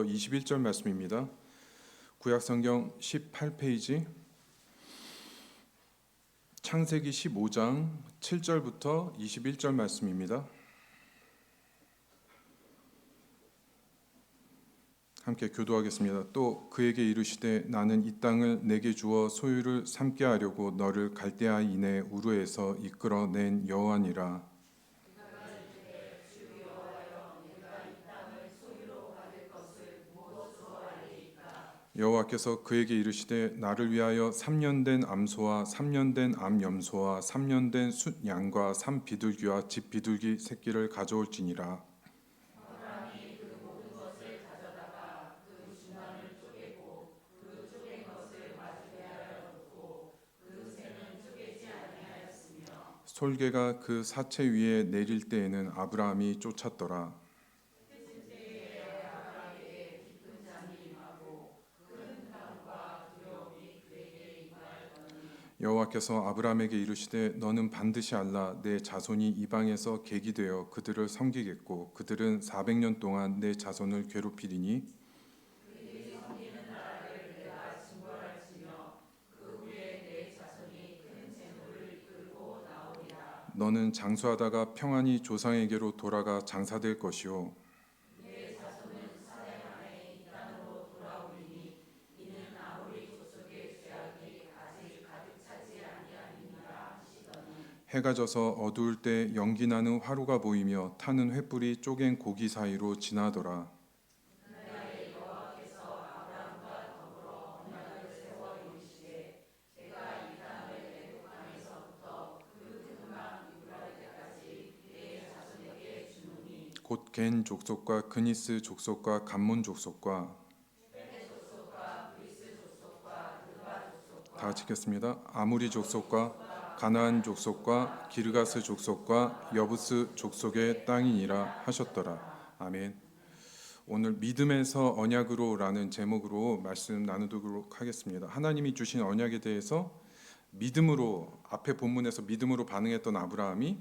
21절 말씀입니다. 구약성경 18페이지 창세기 15장 7절부터 21절 말씀입니다. 함께 교도하겠습니다. 또 그에게 이르시되 나는 이 땅을 내게 주어 소유를 삼게 하려고 너를 갈대아 인의 우르에서 이끌어낸 여호와니라. 여호와께서 그에게 이르시되 나를 위하여 3년 된 암소와 3년 된 암염소와 3년 된 숫양과 3비둘기와 집비둘기 새끼를 가져올지니라. 솔개가 그 사체 위에 내릴 때에는 아브라함이 쫓았더라. 여호와께서 아브라함에게 이르시되 너는 반드시 알라 내 자손이 이방에서 객이 되어 그들을 섬기겠고 그들은 400년 동안 내 자손을 괴롭히리니 너는 장수하다가 평안히 조상에게로 돌아가 장사될 것이요 해가 져서 어두울 때 연기 나는 화루가 보이며 타는 횃불이 쪼갠 고기 사이로 지나더라. 곧 겐 족속과 그니스 족속과 감몬 족속과 다 지켰습니다. 아무리 족속과 가나안 족속과 기르가스 족속과 여부스 족속의 땅이니라 하셨더라. 아멘. 오늘 믿음에서 언약으로라는 제목으로 말씀 나누도록 하겠습니다. 하나님이 주신 언약에 대해서 믿음으로 앞에 본문에서 믿음으로 반응했던 아브라함이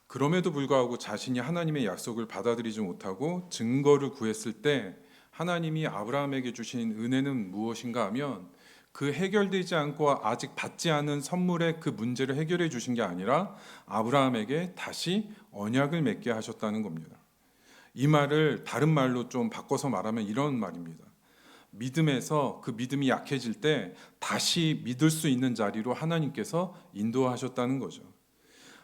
그럼에도 불구하고 자신이 하나님의 약속을 받아들이지 못하고 증거를 구했을 때 하나님이 아브라함에게 주신 은혜는 무엇인가 하면 그 해결되지 않고 아직 받지 않은 선물의 그 문제를 해결해 주신 게 아니라 아브라함에게 다시 언약을 맺게 하셨다는 겁니다. 이 말을 다른 말로 좀 바꿔서 말하면 이런 말입니다. 믿음에서 그 믿음이 약해질 때 다시 믿을 수 있는 자리로 하나님께서 인도하셨다는 거죠.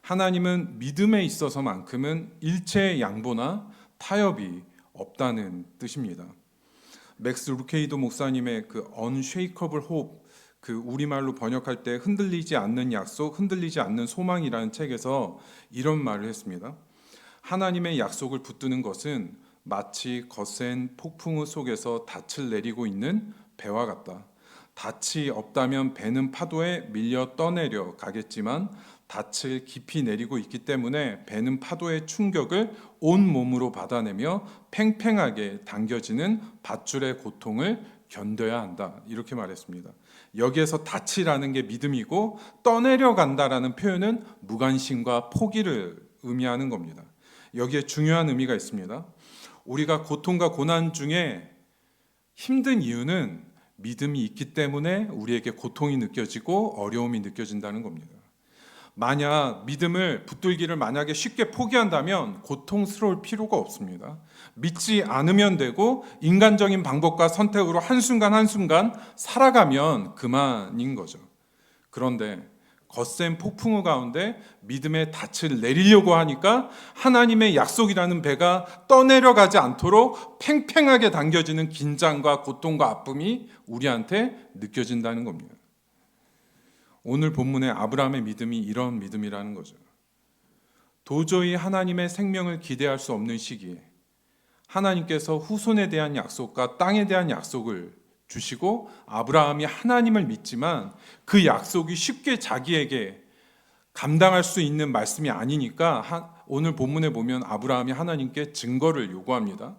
하나님은 믿음에 있어서만큼은 일체의 양보나 타협이 없다는 뜻입니다. 맥스 루케이도 목사님의 그 Unshakable Hope, 그 우리말로 번역할 때 흔들리지 않는 약속, 흔들리지 않는 소망이라는 책에서 이런 말을 했습니다. 하나님의 약속을 붙드는 것은 마치 거센 폭풍우 속에서 닻을 내리고 있는 배와 같다. 닻이 없다면 배는 파도에 밀려 떠내려 가겠지만 닻을 깊이 내리고 있기 때문에 배는 파도의 충격을 온 몸으로 받아내며 팽팽하게 당겨지는 밧줄의 고통을 견뎌야 한다. 이렇게 말했습니다. 여기에서 닻이라는 게 믿음이고 떠내려 간다라는 표현은 무관심과 포기를 의미하는 겁니다. 여기에 중요한 의미가 있습니다. 우리가 고통과 고난 중에 힘든 이유는 믿음이 있기 때문에 우리에게 고통이 느껴지고 어려움이 느껴진다는 겁니다. 만약 믿음을 붙들기를 만약에 쉽게 포기한다면 고통스러울 필요가 없습니다. 믿지 않으면 되고 인간적인 방법과 선택으로 한순간 한순간 살아가면 그만인 거죠. 그런데 거센 폭풍우 가운데 믿음의 닻을 내리려고 하니까 하나님의 약속이라는 배가 떠내려가지 않도록 팽팽하게 당겨지는 긴장과 고통과 아픔이 우리한테 느껴진다는 겁니다. 오늘 본문의 아브라함의 믿음이 이런 믿음이라는 거죠. 도저히 하나님의 생명을 기대할 수 없는 시기에 하나님께서 후손에 대한 약속과 땅에 대한 약속을 주시고 아브라함이 하나님을 믿지만 그 약속이 쉽게 자기에게 감당할 수 있는 말씀이 아니니까 오늘 본문에 보면 아브라함이 하나님께 증거를 요구합니다.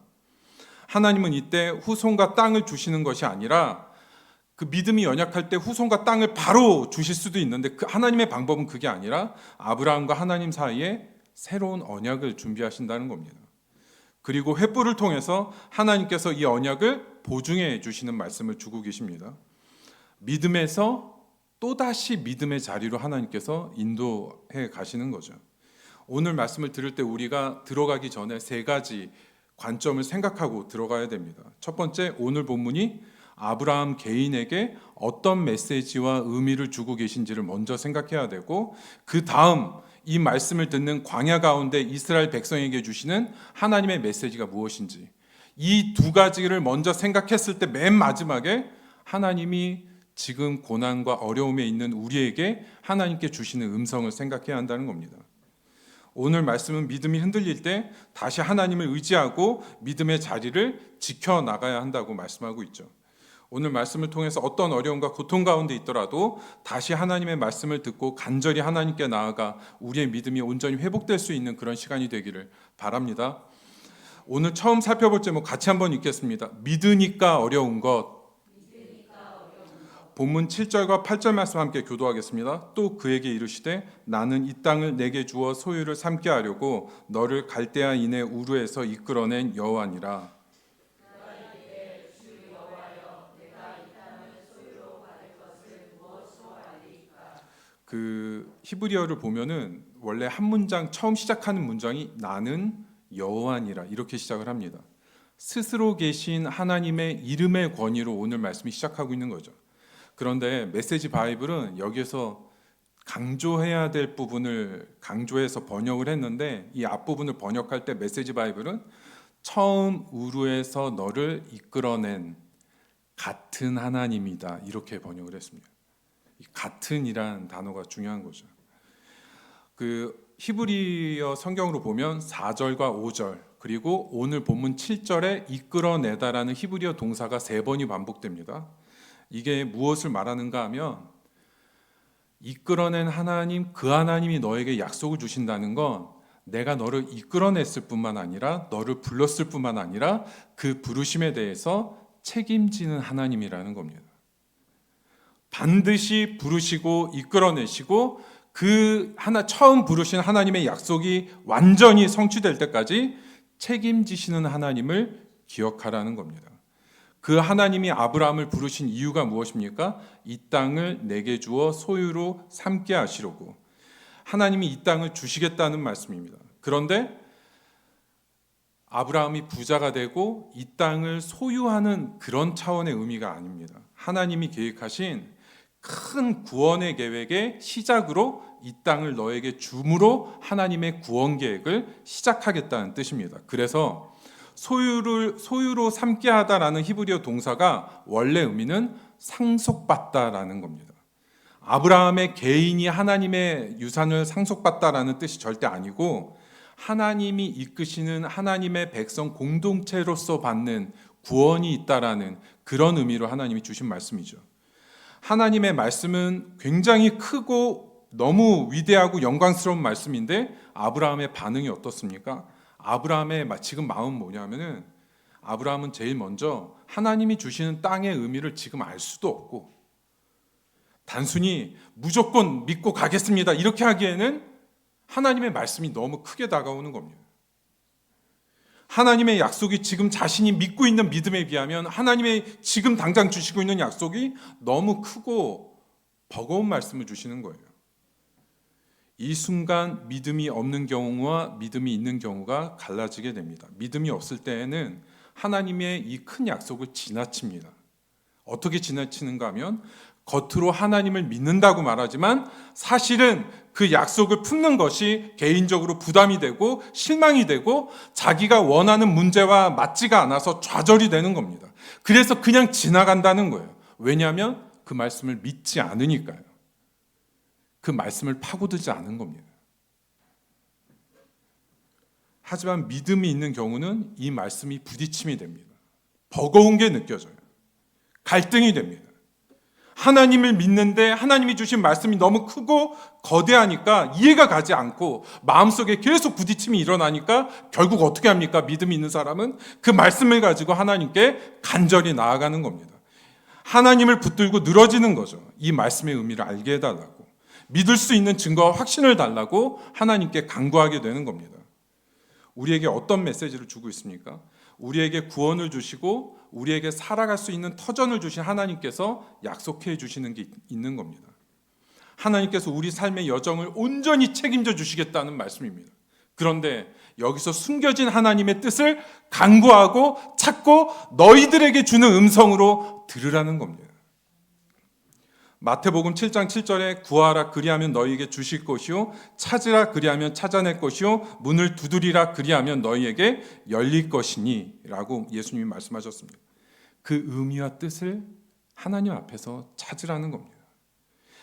하나님은 이때 후손과 땅을 주시는 것이 아니라 그 믿음이 연약할 때 후손과 땅을 바로 주실 수도 있는데 그 하나님의 방법은 그게 아니라 아브라함과 하나님 사이에 새로운 언약을 준비하신다는 겁니다. 그리고 횃불을 통해서 하나님께서 이 언약을 보증해 주시는 말씀을 주고 계십니다. 믿음에서 또다시 믿음의 자리로 하나님께서 인도해 가시는 거죠. 오늘 말씀을 들을 때 우리가 들어가기 전에 세 가지 관점을 생각하고 들어가야 됩니다. 첫 번째, 오늘 본문이 아브라함 개인에게 어떤 메시지와 의미를 주고 계신지를 먼저 생각해야 되고, 그 다음 이 말씀을 듣는 광야 가운데 이스라엘 백성에게 주시는 하나님의 메시지가 무엇인지, 이 두 가지를 먼저 생각했을 때 맨 마지막에 하나님이 지금 고난과 어려움에 있는 우리에게 하나님께 주시는 음성을 생각해야 한다는 겁니다. 오늘 말씀은 믿음이 흔들릴 때 다시 하나님을 의지하고 믿음의 자리를 지켜나가야 한다고 말씀하고 있죠. 오늘 말씀을 통해서 어떤 어려움과 고통 가운데 있더라도 다시 하나님의 말씀을 듣고 간절히 하나님께 나아가 우리의 믿음이 온전히 회복될 수 있는 그런 시간이 되기를 바랍니다. 오늘 처음 살펴볼 제목 같이 한번 읽겠습니다. 믿으니까 어려운 것. 본문 7절과 8절 말씀 함께 교도하겠습니다. 또 그에게 이르시되 나는 이 땅을 내게 주어 소유를 삼게 하려고 너를 갈대아 인의 우르에서 이끌어낸 여호와니라. 그 히브리어를 보면은 원래 한 문장 처음 시작하는 문장이 나는 여호와니라 이렇게 시작을 합니다. 스스로 계신 하나님의 이름의 권위로 오늘 말씀이 시작하고 있는 거죠. 그런데 메시지 바이블은 여기에서 강조해야 될 부분을 강조해서 번역을 했는데, 이 앞부분을 번역할 때 메시지 바이블은 처음 우르에서 너를 이끌어낸 같은 하나님이다 이렇게 번역을 했습니다. 이 같은이란 단어가 중요한 거죠. 그 히브리어 성경으로 보면 4절과 5절 그리고 오늘 본문 7절에 이끌어내다라는 히브리어 동사가 3번이 반복됩니다. 이게 무엇을 말하는가 하면, 이끌어낸 하나님, 그 하나님이 너에게 약속을 주신다는 건 내가 너를 이끌어냈을 뿐만 아니라 너를 불렀을 뿐만 아니라 그 부르심에 대해서 책임지는 하나님이라는 겁니다. 반드시 부르시고 이끌어내시고 그 처음 부르신 하나님의 약속이 완전히 성취될 때까지 책임지시는 하나님을 기억하라는 겁니다. 그 하나님이 아브라함을 부르신 이유가 무엇입니까? 이 땅을 내게 주어 소유로 삼게 하시려고. 하나님이 이 땅을 주시겠다는 말씀입니다. 그런데 아브라함이 부자가 되고 이 땅을 소유하는 그런 차원의 의미가 아닙니다. 하나님이 계획하신 큰 구원의 계획의 시작으로 이 땅을 너에게 줌으로 하나님의 구원 계획을 시작하겠다는 뜻입니다. 그래서 소유로 삼게 하다라는 히브리어 동사가 원래 의미는 상속받다라는 겁니다. 아브라함의 개인이 하나님의 유산을 상속받다라는 뜻이 절대 아니고, 하나님이 이끄시는 하나님의 백성 공동체로서 받는 구원이 있다라는 그런 의미로 하나님이 주신 말씀이죠. 하나님의 말씀은 굉장히 크고 너무 위대하고 영광스러운 말씀인데 아브라함의 반응이 어떻습니까? 아브라함의 지금 마음은 뭐냐면은, 아브라함은 제일 먼저 하나님이 주시는 땅의 의미를 지금 알 수도 없고, 단순히 무조건 믿고 가겠습니다 이렇게 하기에는 하나님의 말씀이 너무 크게 다가오는 겁니다. 하나님의 약속이 지금 자신이 믿고 있는 믿음에 비하면 하나님의 지금 당장 주시고 있는 약속이 너무 크고 버거운 말씀을 주시는 거예요. 이 순간 믿음이 없는 경우와 믿음이 있는 경우가 갈라지게 됩니다. 믿음이 없을 때에는 하나님의 이 큰 약속을 지나칩니다. 어떻게 지나치는가 하면, 겉으로 하나님을 믿는다고 말하지만 사실은 그 약속을 품는 것이 개인적으로 부담이 되고 실망이 되고 자기가 원하는 문제와 맞지가 않아서 좌절이 되는 겁니다. 그래서 그냥 지나간다는 거예요. 왜냐하면 그 말씀을 믿지 않으니까요. 그 말씀을 파고들지 않은 겁니다. 하지만 믿음이 있는 경우는 이 말씀이 부딪힘이 됩니다. 버거운 게 느껴져요. 갈등이 됩니다. 하나님을 믿는데 하나님이 주신 말씀이 너무 크고 거대하니까 이해가 가지 않고 마음속에 계속 부딪힘이 일어나니까 결국 어떻게 합니까? 믿음이 있는 사람은 그 말씀을 가지고 하나님께 간절히 나아가는 겁니다. 하나님을 붙들고 늘어지는 거죠. 이 말씀의 의미를 알게 해달라고, 믿을 수 있는 증거와 확신을 달라고 하나님께 간구하게 되는 겁니다. 우리에게 어떤 메시지를 주고 있습니까? 우리에게 구원을 주시고 우리에게 살아갈 수 있는 터전을 주신 하나님께서 약속해 주시는 게 있는 겁니다. 하나님께서 우리 삶의 여정을 온전히 책임져 주시겠다는 말씀입니다. 그런데 여기서 숨겨진 하나님의 뜻을 간구하고 찾고 너희들에게 주는 음성으로 들으라는 겁니다. 마태복음 7장 7절에 구하라 그리하면 너희에게 주실 것이요 찾으라 그리하면 찾아낼 것이요 문을 두드리라 그리하면 너희에게 열릴 것이니 라고 예수님이 말씀하셨습니다. 그 의미와 뜻을 하나님 앞에서 찾으라는 겁니다.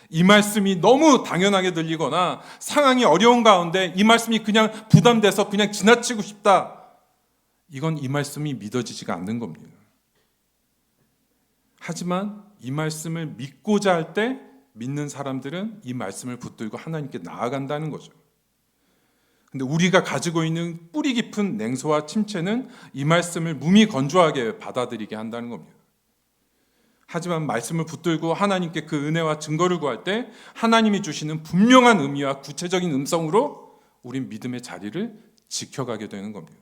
이 말씀이 너무 당연하게 들리거나 상황이 어려운 가운데 이 말씀이 그냥 부담돼서 그냥 지나치고 싶다. 이건 이 말씀이 믿어지지가 않는 겁니다. 하지만 이 말씀을 믿고자 할 때 믿는 사람들은 이 말씀을 붙들고 하나님께 나아간다는 거죠. 근데 우리가 가지고 있는 뿌리 깊은 냉소와 침체는 이 말씀을 무미건조하게 받아들이게 한다는 겁니다. 하지만 말씀을 붙들고 하나님께 그 은혜와 증거를 구할 때 하나님이 주시는 분명한 의미와 구체적인 음성으로 우린 믿음의 자리를 지켜가게 되는 겁니다.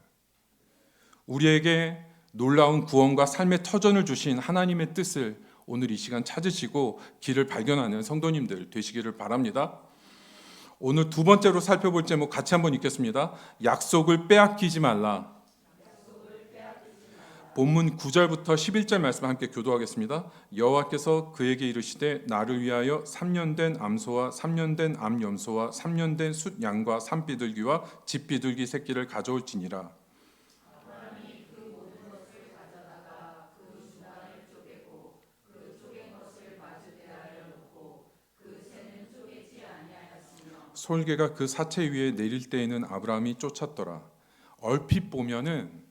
우리에게 놀라운 구원과 삶의 터전을 주신 하나님의 뜻을 오늘 이 시간 찾으시고 길을 발견하는 성도님들 되시기를 바랍니다. 오늘 두 번째로 살펴볼 제목 같이 한번 읽겠습니다. 약속을 빼앗기지 말라. 본문 9절부터 11절 말씀 함께 교도하겠습니다. 여호와께서 그에게 이르시되 나를 위하여 3년 된 암소와 3년 된 암염소와 3년 된 숫양과 산비둘기와 집비둘기 새끼를 가져올지니라. 솔개가 그 사체 위에 내릴 때에는 아브라함이 쫓았더라. 얼핏 보면은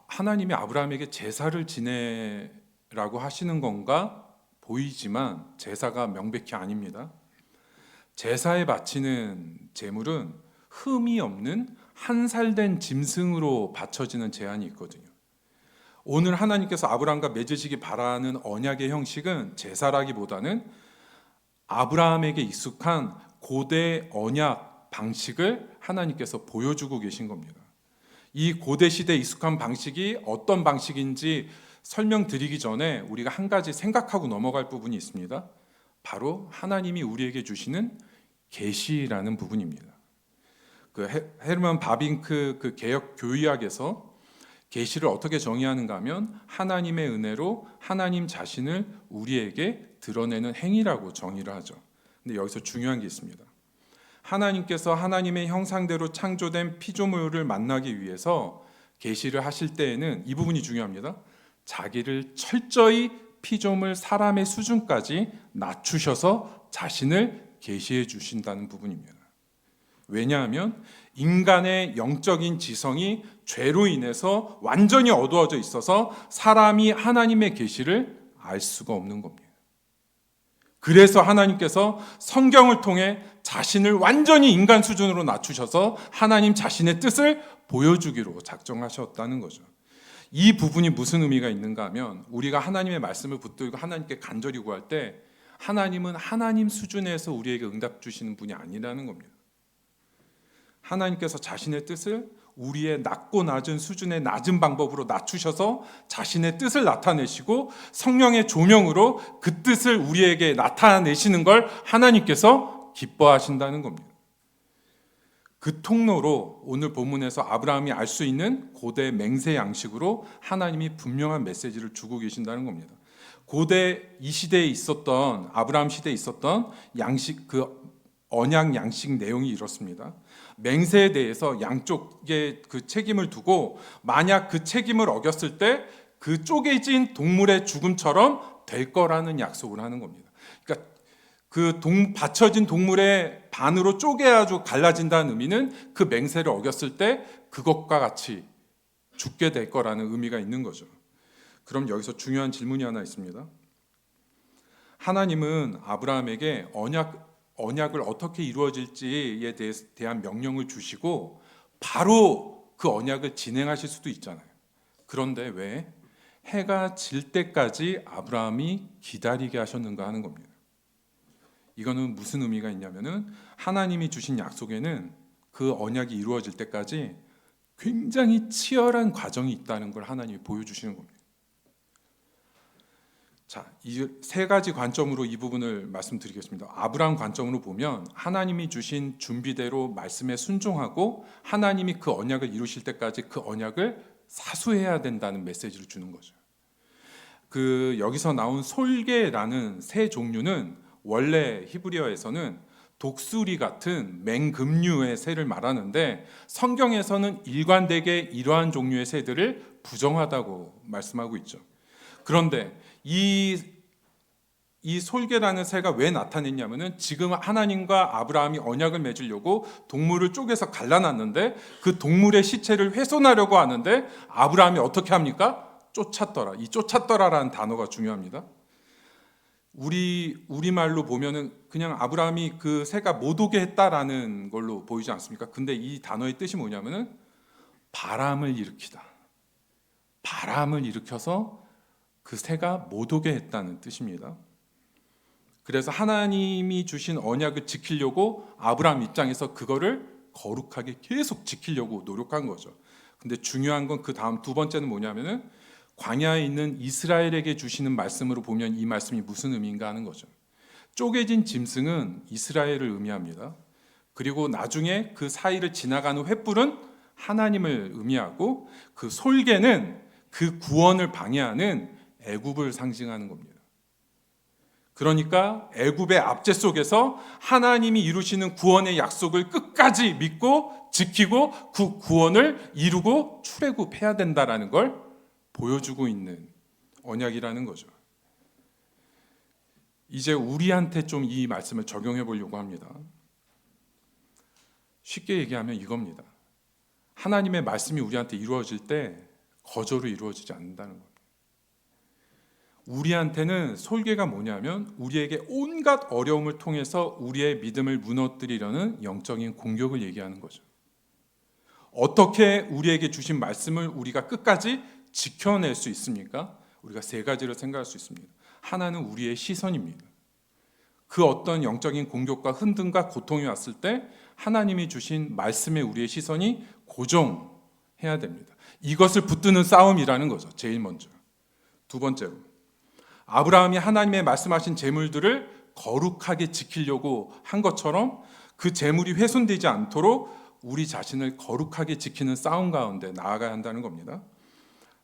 하나님이 아브라함에게 제사를 지내라고 하시는 건가 보이지만 제사가 명백히 아닙니다. 제사에 바치는 제물은 흠이 없는 한 살 된 짐승으로 바쳐지는 제한이 있거든요. 오늘 하나님께서 아브라함과 맺으시기 바라는 언약의 형식은 제사라기보다는 아브라함에게 익숙한 고대 언약 방식을 하나님께서 보여주고 계신 겁니다. 이 고대 시대에 익숙한 방식이 어떤 방식인지 설명드리기 전에 우리가 한 가지 생각하고 넘어갈 부분이 있습니다. 바로 하나님이 우리에게 주시는 계시라는 부분입니다. 그 헤르만 바빙크 그 개역 교의학에서 계시를 어떻게 정의하는가 하면 하나님의 은혜로 하나님 자신을 우리에게 드러내는 행위라고 정의를 하죠. 근데 여기서 중요한 게 있습니다. 하나님께서 하나님의 형상대로 창조된 피조물을 만나기 위해서 계시를 하실 때에는 이 부분이 중요합니다. 자기를 철저히 피조물 사람의 수준까지 낮추셔서 자신을 계시해 주신다는 부분입니다. 왜냐하면 인간의 영적인 지성이 죄로 인해서 완전히 어두워져 있어서 사람이 하나님의 계시를 알 수가 없는 겁니다. 그래서 하나님께서 성경을 통해 자신을 완전히 인간 수준으로 낮추셔서 하나님 자신의 뜻을 보여주기로 작정하셨다는 거죠. 이 부분이 무슨 의미가 있는가 하면 우리가 하나님의 말씀을 붙들고 하나님께 간절히 구할 때 하나님은 하나님 수준에서 우리에게 응답 주시는 분이 아니라는 겁니다. 하나님께서 자신의 뜻을 우리의 낮고 낮은 수준의 낮은 방법으로 낮추셔서 자신의 뜻을 나타내시고 성령의 조명으로 그 뜻을 우리에게 나타내시는 걸 하나님께서 기뻐하신다는 겁니다. 그 통로로 오늘 본문에서 아브라함이 알 수 있는 고대 맹세 양식으로 하나님이 분명한 메시지를 주고 계신다는 겁니다. 고대 이 시대에 있었던 아브라함 시대에 있었던 양식 그 언약 양식 내용이 이렇습니다. 맹세에 대해서 양쪽에 그 책임을 두고 만약 그 책임을 어겼을 때 그 쪼개진 동물의 죽음처럼 될 거라는 약속을 하는 겁니다. 그러니까 그 받쳐진 동물의 반으로 쪼개가지고 갈라진다는 의미는 그 맹세를 어겼을 때 그것과 같이 죽게 될 거라는 의미가 있는 거죠. 그럼 여기서 중요한 질문이 하나 있습니다. 하나님은 아브라함에게 언약을 어떻게 이루어질지에 대한 명령을 주시고 바로 그 언약을 진행하실 수도 있잖아요. 그런데 왜 해가 질 때까지 아브라함이 기다리게 하셨는가 하는 겁니다. 이거는 무슨 의미가 있냐면은 하나님이 주신 약속에는 그 언약이 이루어질 때까지 굉장히 치열한 과정이 있다는 걸 하나님이 보여주시는 겁니다. 자, 이 세 가지 관점으로 이 부분을 말씀드리겠습니다. 아브라함 관점으로 보면 하나님이 주신 준비대로 말씀에 순종하고 하나님이 그 언약을 이루실 때까지 그 언약을 사수해야 된다는 메시지를 주는 거죠. 여기서 나온 솔개라는 새 종류는 원래 히브리어에서는 독수리 같은 맹금류의 새를 말하는데 성경에서는 일관되게 이러한 종류의 새들을 부정하다고 말씀하고 있죠. 그런데 이 솔개라는 새가 왜 나타냈냐면은 지금 하나님과 아브라함이 언약을 맺으려고 동물을 쪼개서 갈라놨는데 그 동물의 시체를 훼손하려고 하는데 아브라함이 어떻게 합니까? 쫓았더라. 이 쫓았더라라는 단어가 중요합니다. 우리말로 보면은 그냥 아브라함이 그 새가 못 오게 했다라는 걸로 보이지 않습니까? 근데 이 단어의 뜻이 뭐냐면은 바람을 일으키다. 바람을 일으켜서 그 새가 못 오게 했다는 뜻입니다. 그래서 하나님이 주신 언약을 지키려고 아브라함 입장에서 그거를 거룩하게 계속 지키려고 노력한 거죠. 근데 중요한 건 그 다음 두 번째는 뭐냐면은 광야에 있는 이스라엘에게 주시는 말씀으로 보면 이 말씀이 무슨 의미인가 하는 거죠. 쪼개진 짐승은 이스라엘을 의미합니다. 그리고 나중에 그 사이를 지나가는 횃불은 하나님을 의미하고 그 솔개는 그 구원을 방해하는 애굽을 상징하는 겁니다. 그러니까 애굽의 압제 속에서 하나님이 이루시는 구원의 약속을 끝까지 믿고 지키고 그 구원을 이루고 출애굽해야 된다라는 걸 보여주고 있는 언약이라는 거죠. 이제 우리한테 좀 이 말씀을 적용해 보려고 합니다. 쉽게 얘기하면 이겁니다. 하나님의 말씀이 우리한테 이루어질 때 거저로 이루어지지 않는다는 겁니다. 우리한테는 솔개가 뭐냐면 우리에게 온갖 어려움을 통해서 우리의 믿음을 무너뜨리려는 영적인 공격을 얘기하는 거죠. 어떻게 우리에게 주신 말씀을 우리가 끝까지 지켜낼 수 있습니까? 우리가 세 가지를 생각할 수 있습니다. 하나는 우리의 시선입니다. 그 어떤 영적인 공격과 흔듦과 고통이 왔을 때 하나님이 주신 말씀에 우리의 시선이 고정해야 됩니다. 이것을 붙드는 싸움이라는 거죠. 제일 먼저. 두 번째로 아브라함이 하나님의 말씀하신 재물들을 거룩하게 지키려고 한 것처럼 그 재물이 훼손되지 않도록 우리 자신을 거룩하게 지키는 싸움 가운데 나아가야 한다는 겁니다.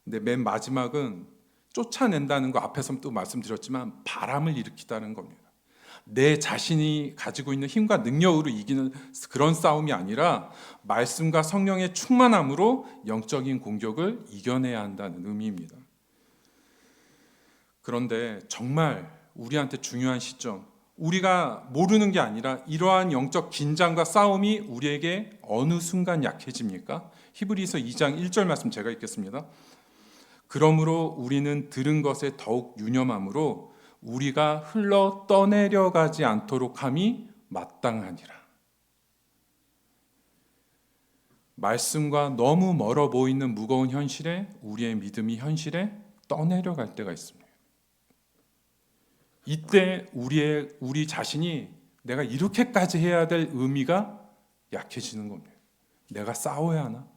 근데 맨 마지막은 쫓아낸다는 거 앞에서 또 말씀드렸지만 바람을 일으키다는 겁니다. 내 자신이 가지고 있는 힘과 능력으로 이기는 그런 싸움이 아니라 말씀과 성령의 충만함으로 영적인 공격을 이겨내야 한다는 의미입니다. 그런데 정말 우리한테 중요한 시점, 우리가 모르는 게 아니라 이러한 영적 긴장과 싸움이 우리에게 어느 순간 약해집니까? 히브리서 2장 1절 말씀 제가 읽겠습니다. 그러므로 우리는 들은 것에 더욱 유념함으로 우리가 흘러 떠내려가지 않도록 함이 마땅하니라. 말씀과 너무 멀어 보이는 무거운 현실에 우리의 믿음이 현실에 떠내려갈 때가 있습니다. 이때 우리 자신이 내가 이렇게까지 해야 될 의미가 약해지는 겁니다. 내가 싸워야 하나?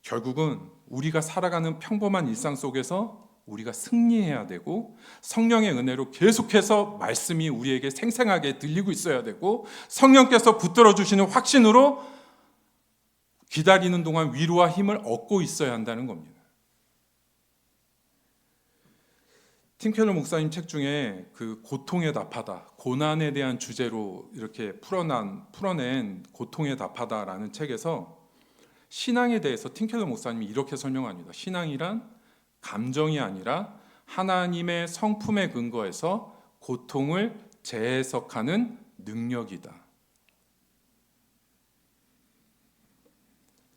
결국은 우리가 살아가는 평범한 일상 속에서 우리가 승리해야 되고 성령의 은혜로 계속해서 말씀이 우리에게 생생하게 들리고 있어야 되고 성령께서 붙들어 주시는 확신으로 기다리는 동안 위로와 힘을 얻고 있어야 한다는 겁니다. 팀 켈러 목사님 책 중에 그 고통에 답하다, 고난에 대한 주제로 이렇게 풀어낸 고통에 답하다라는 책에서 신앙에 대해서 팀 켈러 목사님이 이렇게 설명합니다. 신앙이란 감정이 아니라 하나님의 성품에 근거해서 고통을 재해석하는 능력이다.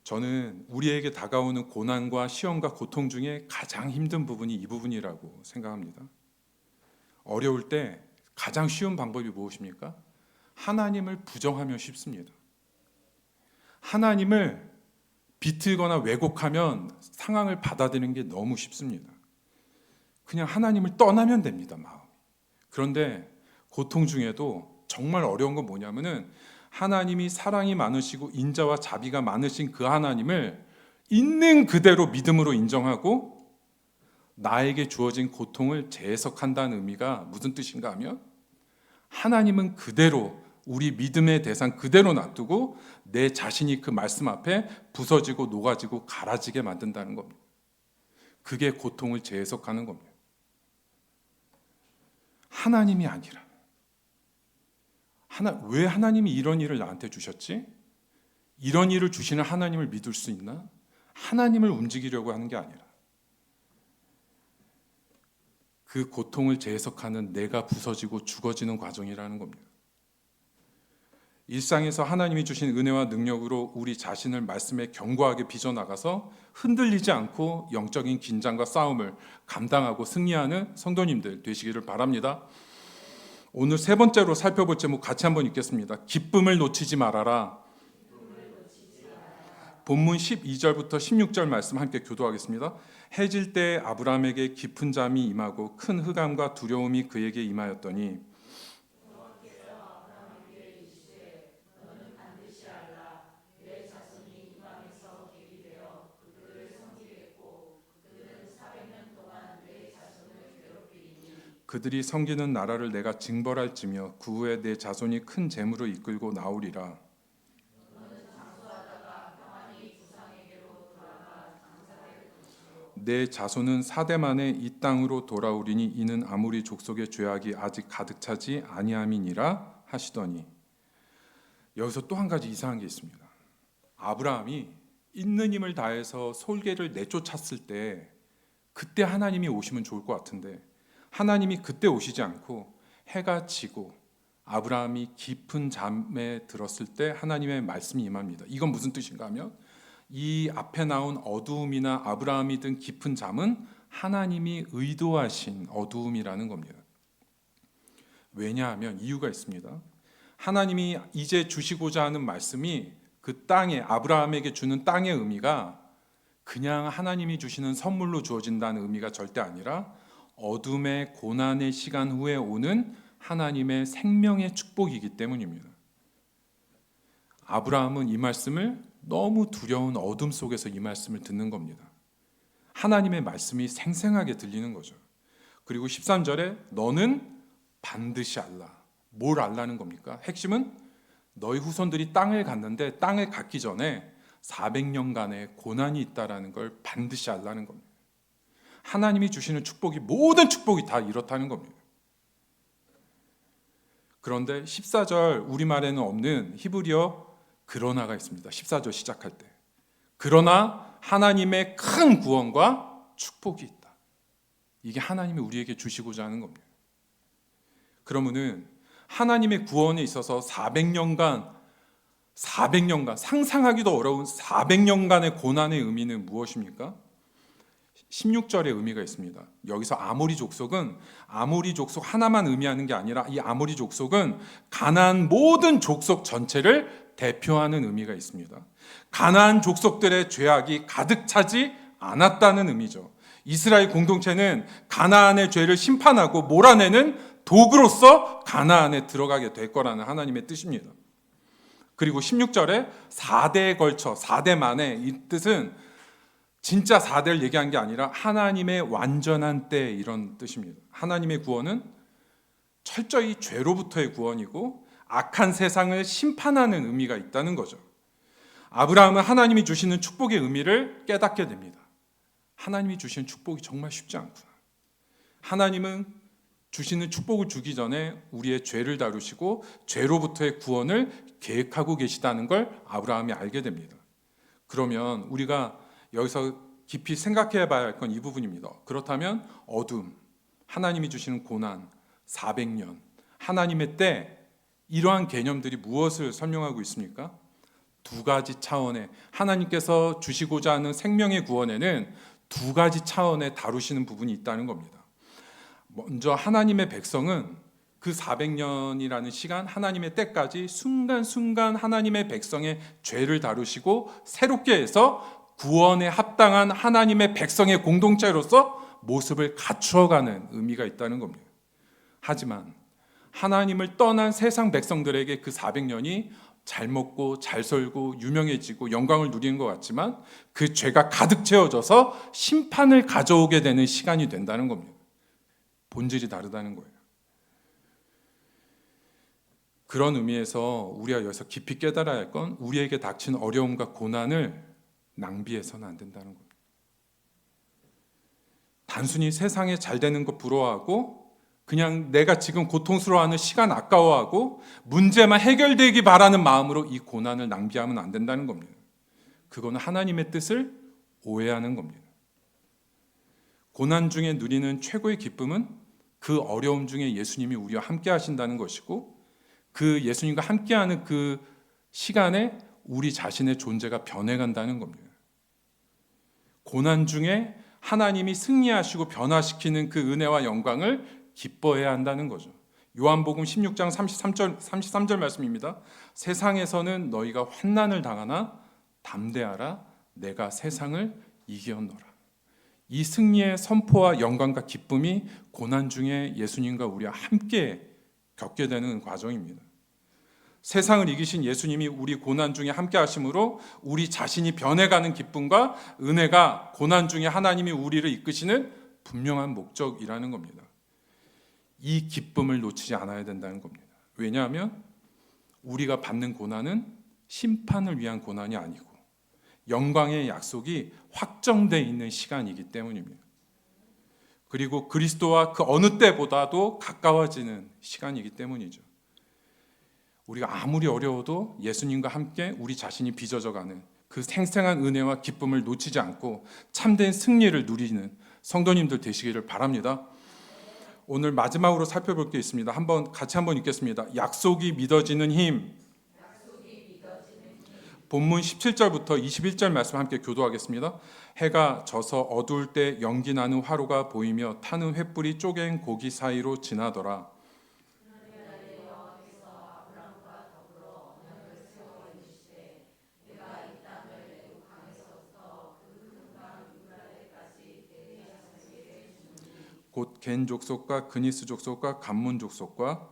저는 우리에게 다가오는 고난과 시험과 고통 중에 가장 힘든 부분이 이 부분이라고 생각합니다. 어려울 때 가장 쉬운 방법이 무엇입니까? 하나님을 부정하면 쉽습니다. 하나님을 비틀거나 왜곡하면 상황을 받아들이는 게 너무 쉽습니다. 그냥 하나님을 떠나면 됩니다, 마음이. 그런데 고통 중에도 정말 어려운 건 뭐냐면은 하나님이 사랑이 많으시고 인자와 자비가 많으신 그 하나님을 있는 그대로 믿음으로 인정하고 나에게 주어진 고통을 재해석한다는 의미가 무슨 뜻인가 하면, 하나님은 그대로 우리 믿음의 대상 그대로 놔두고 내 자신이 그 말씀 앞에 부서지고 녹아지고 갈아지게 만든다는 겁니다. 그게 고통을 재해석하는 겁니다. 하나님이 아니라 왜 하나님이 이런 일을 나한테 주셨지? 이런 일을 주시는 하나님을 믿을 수 있나? 하나님을 움직이려고 하는 게 아니라 그 고통을 재해석하는 내가 부서지고 죽어지는 과정이라는 겁니다. 일상에서 하나님이 주신 은혜와 능력으로 우리 자신을 말씀에 견고하게 빚어나가서 흔들리지 않고 영적인 긴장과 싸움을 감당하고 승리하는 성도님들 되시기를 바랍니다. 오늘 세 번째로 살펴볼 제목 같이 한번 읽겠습니다. 기쁨을 놓치지 말아라. 본문 12절부터 16절 말씀 함께 교도하겠습니다. 해질 때 아브라함에게 깊은 잠이 임하고 큰 흑암과 두려움이 그에게 임하였더니 그들이 섬기는 나라를 내가 징벌할지며 그 후에 내 자손이 큰 재물을 이끌고 나오리라. 내 자손은 4대 만에 이 땅으로 돌아오리니 이는 아모리 족속의 죄악이 아직 가득 차지 아니함이니라 하시더니, 여기서 또 한 가지 이상한 게 있습니다. 아브라함이 있는 힘을 다해서 솔개를 내쫓았을 때 그때 하나님이 오시면 좋을 것 같은데 하나님이 그때 오시지 않고 해가 지고 아브라함이 깊은 잠에 들었을 때 하나님의 말씀이 임합니다. 이건 무슨 뜻인가 하면 이 앞에 나온 어두움이나 아브라함이 든 깊은 잠은 하나님이 의도하신 어두움이라는 겁니다. 왜냐하면 이유가 있습니다. 하나님이 이제 주시고자 하는 말씀이 그 땅에 아브라함에게 주는 땅의 의미가 그냥 하나님이 주시는 선물로 주어진다는 의미가 절대 아니라 어둠의 고난의 시간 후에 오는 하나님의 생명의 축복이기 때문입니다. 아브라함은 이 말씀을 너무 두려운 어둠 속에서 이 말씀을 듣는 겁니다. 하나님의 말씀이 생생하게 들리는 거죠. 그리고 13절에 너는 반드시 알라. 뭘 알라는 겁니까? 핵심은 너희 후손들이 땅을 갔는데 땅을 갖기 전에 400년간의 고난이 있다라는 걸 반드시 알라는 겁니다. 하나님이 주시는 축복이 모든 축복이 다 이렇다는 겁니다. 그런데 14절 우리말에는 없는 히브리어 그러나가 있습니다. 14절 시작할 때. 그러나 하나님의 큰 구원과 축복이 있다. 이게 하나님이 우리에게 주시고자 하는 겁니다. 그러면은 하나님의 구원에 있어서 400년간 상상하기도 어려운 400년간의 고난의 의미는 무엇입니까? 16절의 의미가 있습니다. 여기서 아모리 족속은 아모리 족속 하나만 의미하는 게 아니라 이 아모리 족속은 가나안 모든 족속 전체를 대표하는 의미가 있습니다. 가나안 족속들의 죄악이 가득 차지 않았다는 의미죠. 이스라엘 공동체는 가나안의 죄를 심판하고 몰아내는 도구로서 가나안에 들어가게 될 거라는 하나님의 뜻입니다. 그리고 16절에 4대에 걸쳐 4대 만에 이 뜻은 진짜 4대를 얘기한 게 아니라 하나님의 완전한 때 이런 뜻입니다. 하나님의 구원은 철저히 죄로부터의 구원이고 악한 세상을 심판하는 의미가 있다는 거죠. 아브라함은 하나님이 주시는 축복의 의미를 깨닫게 됩니다. 하나님이 주시는 축복이 정말 쉽지 않구나. 하나님은 주시는 축복을 주기 전에 우리의 죄를 다루시고 죄로부터의 구원을 계획하고 계시다는 걸 아브라함이 알게 됩니다. 그러면 우리가 여기서 깊이 생각해 봐야 할 건 이 부분입니다. 그렇다면 어둠, 하나님이 주시는 고난, 400년, 하나님의 때, 이러한 개념들이 무엇을 설명하고 있습니까? 두 가지 차원의 하나님께서 주시고자 하는 생명의 구원에는 두 가지 차원에 다루시는 부분이 있다는 겁니다. 먼저 하나님의 백성은 그 400년이라는 시간, 하나님의 때까지 순간순간 하나님의 백성의 죄를 다루시고 새롭게 해서 구원에 합당한 하나님의 백성의 공동체로서 모습을 갖추어가는 의미가 있다는 겁니다. 하지만 하나님을 떠난 세상 백성들에게 그 400년이 잘 먹고 잘 살고 유명해지고 영광을 누리는 것 같지만 그 죄가 가득 채워져서 심판을 가져오게 되는 시간이 된다는 겁니다. 본질이 다르다는 거예요. 그런 의미에서 우리가 여기서 깊이 깨달아야 할 건 우리에게 닥친 어려움과 고난을 낭비해서는 안 된다는 겁니다. 단순히 세상에 잘 되는 거 부러워하고 그냥 내가 지금 고통스러워하는 시간 아까워하고 문제만 해결되기 바라는 마음으로 이 고난을 낭비하면 안 된다는 겁니다. 그거는 하나님의 뜻을 오해하는 겁니다. 고난 중에 누리는 최고의 기쁨은 그 어려움 중에 예수님이 우리와 함께 하신다는 것이고 그 예수님과 함께하는 그 시간에 우리 자신의 존재가 변해간다는 겁니다. 고난 중에 하나님이 승리하시고 변화시키는 그 은혜와 영광을 기뻐해야 한다는 거죠. 요한복음 16장 33절 말씀입니다. 세상에서는 너희가 환난을 당하나 담대하라 내가 세상을 이겼노라. 이 승리의 선포와 영광과 기쁨이 고난 중에 예수님과 우리와 함께 겪게 되는 과정입니다. 세상을 이기신 예수님이 우리 고난 중에 함께 하심으로 우리 자신이 변해가는 기쁨과 은혜가 고난 중에 하나님이 우리를 이끄시는 분명한 목적이라는 겁니다. 이 기쁨을 놓치지 않아야 된다는 겁니다. 왜냐하면 우리가 받는 고난은 심판을 위한 고난이 아니고 영광의 약속이 확정되어 있는 시간이기 때문입니다. 그리고 그리스도와 그 어느 때보다도 가까워지는 시간이기 때문이죠. 우리가 아무리 어려워도 예수님과 함께 우리 자신이 빚어져가는 그 생생한 은혜와 기쁨을 놓치지 않고 참된 승리를 누리는 성도님들 되시기를 바랍니다. 오늘 마지막으로 살펴볼 게 있습니다. 같이 한번 읽겠습니다. 약속이 믿어지는 힘. 본문 17절부터 21절 말씀 함께 교도하겠습니다. 해가 져서 어두울 때 연기 나는 화로가 보이며 타는 횃불이 쪼갠 고기 사이로 지나더라. 곧 겐 족속과 그니스 족속과 감문 족속과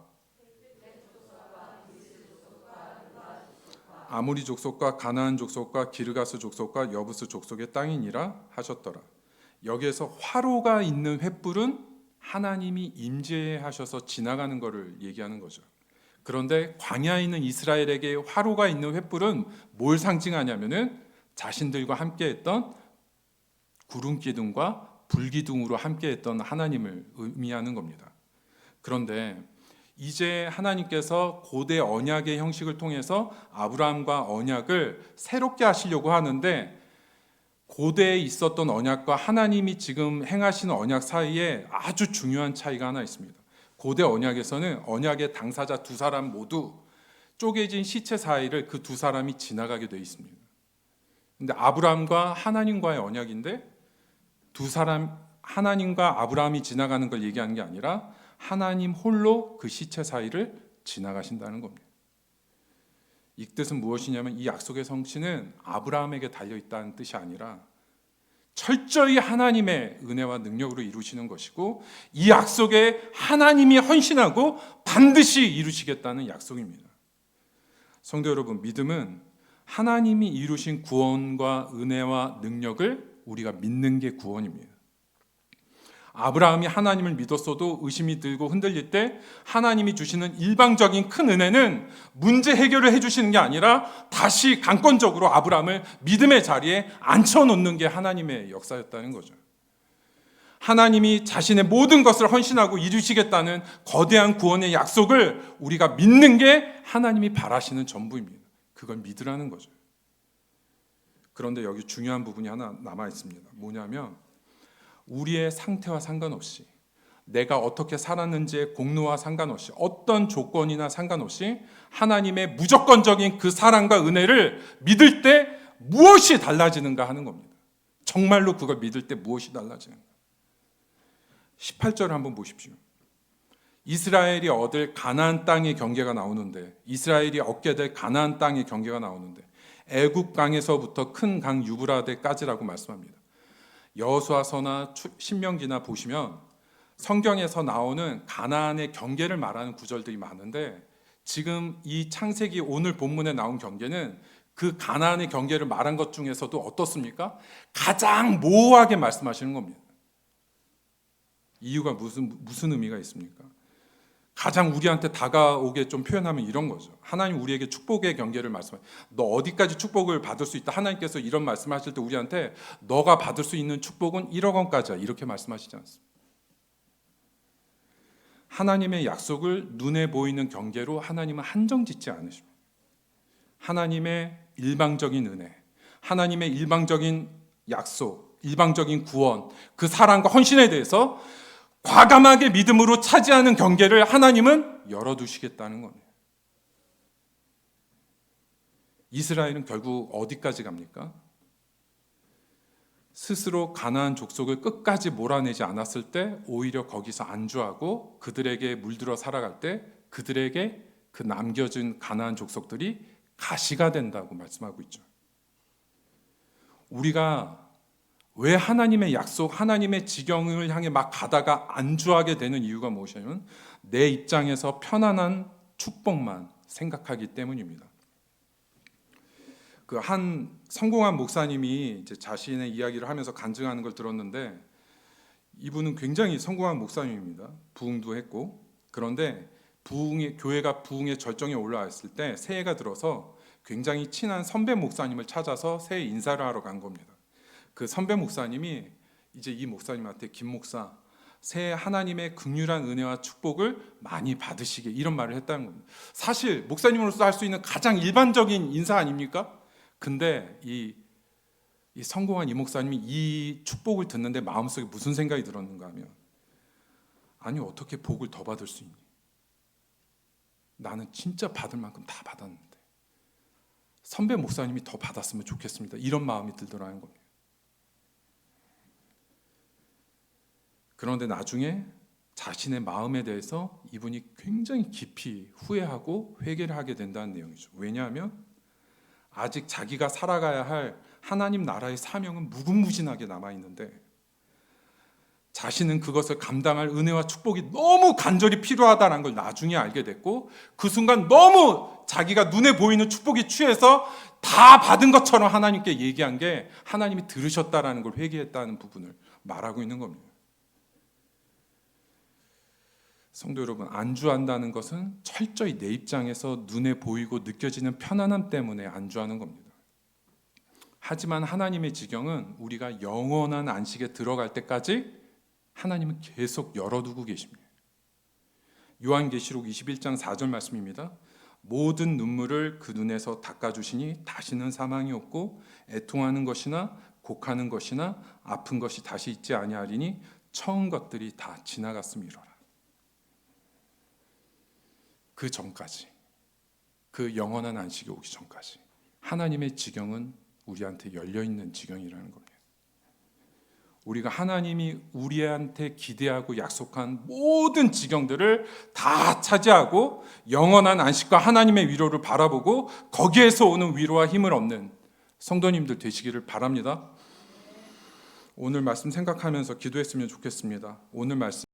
아모리 족속과 가나안 족속과 기르가스 족속과 여부스 족속의 땅이니라 하셨더라. 여기에서 화로가 있는 횃불은 하나님이 임재하셔서 지나가는 것을 얘기하는 거죠. 그런데 광야에 있는 이스라엘에게 화로가 있는 횃불은 뭘 상징하냐면은 자신들과 함께했던 구름 기둥과 불기둥으로 함께했던 하나님을 의미하는 겁니다. 그런데 이제 하나님께서 고대 언약의 형식을 통해서 아브라함과 언약을 새롭게 하시려고 하는데 고대에 있었던 언약과 하나님이 지금 행하시는 언약 사이에 아주 중요한 차이가 하나 있습니다. 고대 언약에서는 언약의 당사자 두 사람 모두 쪼개진 시체 사이를 그 두 사람이 지나가게 되어 있습니다. 근데 아브라함과 하나님과의 언약인데 두 사람 하나님과 아브라함이 지나가는 걸 얘기하는 게 아니라 하나님 홀로 그 시체 사이를 지나가신다는 겁니다. 이 뜻은 무엇이냐면 이 약속의 성취는 아브라함에게 달려있다는 뜻이 아니라 철저히 하나님의 은혜와 능력으로 이루시는 것이고 이 약속에 하나님이 헌신하고 반드시 이루시겠다는 약속입니다. 성도 여러분, 믿음은 하나님이 이루신 구원과 은혜와 능력을 우리가 믿는 게 구원입니다. 아브라함이 하나님을 믿었어도 의심이 들고 흔들릴 때 하나님이 주시는 일방적인 큰 은혜는 문제 해결을 해주시는 게 아니라 다시 강권적으로 아브라함을 믿음의 자리에 앉혀놓는 게 하나님의 역사였다는 거죠. 하나님이 자신의 모든 것을 헌신하고 이루시겠다는 거대한 구원의 약속을 우리가 믿는 게 하나님이 바라시는 전부입니다. 그걸 믿으라는 거죠. 그런데 여기 중요한 부분이 하나 남아 있습니다. 뭐냐면 우리의 상태와 상관없이 내가 어떻게 살았는지의 공로와 상관없이 어떤 조건이나 상관없이 하나님의 무조건적인 그 사랑과 은혜를 믿을 때 무엇이 달라지는가 하는 겁니다. 정말로 그걸 믿을 때 무엇이 달라지는가. 18절을 한번 보십시오. 이스라엘이 얻을 가나안 땅의 경계가 나오는데 이스라엘이 얻게 될 가나안 땅의 경계가 나오는데 애굽 강에서부터 큰 강 유브라데까지라고 말씀합니다. 여호수아서나 신명기나 보시면 성경에서 나오는 가나안의 경계를 말하는 구절들이 많은데 지금 이 창세기 오늘 본문에 나온 경계는 그 가나안의 경계를 말한 것 중에서도 어떻습니까? 가장 모호하게 말씀하시는 겁니다. 이유가 무슨 의미가 있습니까? 가장 우리한테 다가오게 좀 표현하면 이런 거죠. 하나님 우리에게 축복의 경계를 말씀해요. 너 어디까지 축복을 받을 수 있다. 하나님께서 이런 말씀하실 때 우리한테 너가 받을 수 있는 축복은 1억 원까지야. 이렇게 말씀하시지 않습니다. 하나님의 약속을 눈에 보이는 경계로 하나님은 한정짓지 않으십니다. 하나님의 일방적인 은혜, 하나님의 일방적인 약속, 일방적인 구원, 그 사랑과 헌신에 대해서 과감하게 믿음으로 차지하는 경계를 하나님은 열어두시겠다는 겁니다. 이스라엘은 결국 어디까지 갑니까? 스스로 가나안 족속을 끝까지 몰아내지 않았을 때 오히려 거기서 안주하고 그들에게 물들어 살아갈 때 그들에게 그 남겨진 가나안 족속들이 가시가 된다고 말씀하고 있죠. 우리가 왜 하나님의 약속, 하나님의 지경을 향해 막 가다가 안주하게 되는 이유가 무엇이냐면 내 입장에서 편안한 축복만 생각하기 때문입니다. 그 한 성공한 목사님이 이제 자신의 이야기를 하면서 간증하는 걸 들었는데 이분은 굉장히 성공한 목사님입니다. 부흥도 했고 그런데 교회가 부흥의 절정에 올라왔을 때 새해가 들어서 굉장히 친한 선배 목사님을 찾아서 새해 인사를 하러 간 겁니다. 그 선배 목사님이 이제 이 목사님한테 김 목사 새해 하나님의 극률한 은혜와 축복을 많이 받으시게 이런 말을 했다는 겁니다. 사실 목사님으로서 할 수 있는 가장 일반적인 인사 아닙니까? 근데 이 성공한 이 목사님이 이 축복을 듣는데 마음속에 무슨 생각이 들었는가 하면 아니 어떻게 복을 더 받을 수 있니? 나는 진짜 받을 만큼 다 받았는데 선배 목사님이 더 받았으면 좋겠습니다. 이런 마음이 들더라는 겁니다. 그런데 나중에 자신의 마음에 대해서 이분이 굉장히 깊이 후회하고 회개를 하게 된다는 내용이죠. 왜냐하면 아직 자기가 살아가야 할 하나님 나라의 사명은 무궁무진하게 남아있는데 자신은 그것을 감당할 은혜와 축복이 너무 간절히 필요하다는 걸 나중에 알게 됐고 그 순간 너무 자기가 눈에 보이는 축복이 취해서 다 받은 것처럼 하나님께 얘기한 게 하나님이 들으셨다라는 걸 회개했다는 부분을 말하고 있는 겁니다. 성도 여러분, 안주한다는 것은 철저히 내 입장에서 눈에 보이고 느껴지는 편안함 때문에 안주하는 겁니다. 하지만 하나님의 지경은 우리가 영원한 안식에 들어갈 때까지 하나님은 계속 열어두고 계십니다. 요한계시록 21장 4절 말씀입니다. 모든 눈물을 그 눈에서 닦아주시니 다시는 사망이 없고 애통하는 것이나 곡하는 것이나 아픈 것이 다시 있지 아니하리니 처음 것들이 다 지나갔음이로라. 그 전까지, 그 영원한 안식이 오기 전까지 하나님의 지경은 우리한테 열려있는 지경이라는 겁니다. 우리가 하나님이 우리한테 기대하고 약속한 모든 지경들을 다 차지하고 영원한 안식과 하나님의 위로를 바라보고 거기에서 오는 위로와 힘을 얻는 성도님들 되시기를 바랍니다. 오늘 말씀 생각하면서 기도했으면 좋겠습니다. 오늘 말씀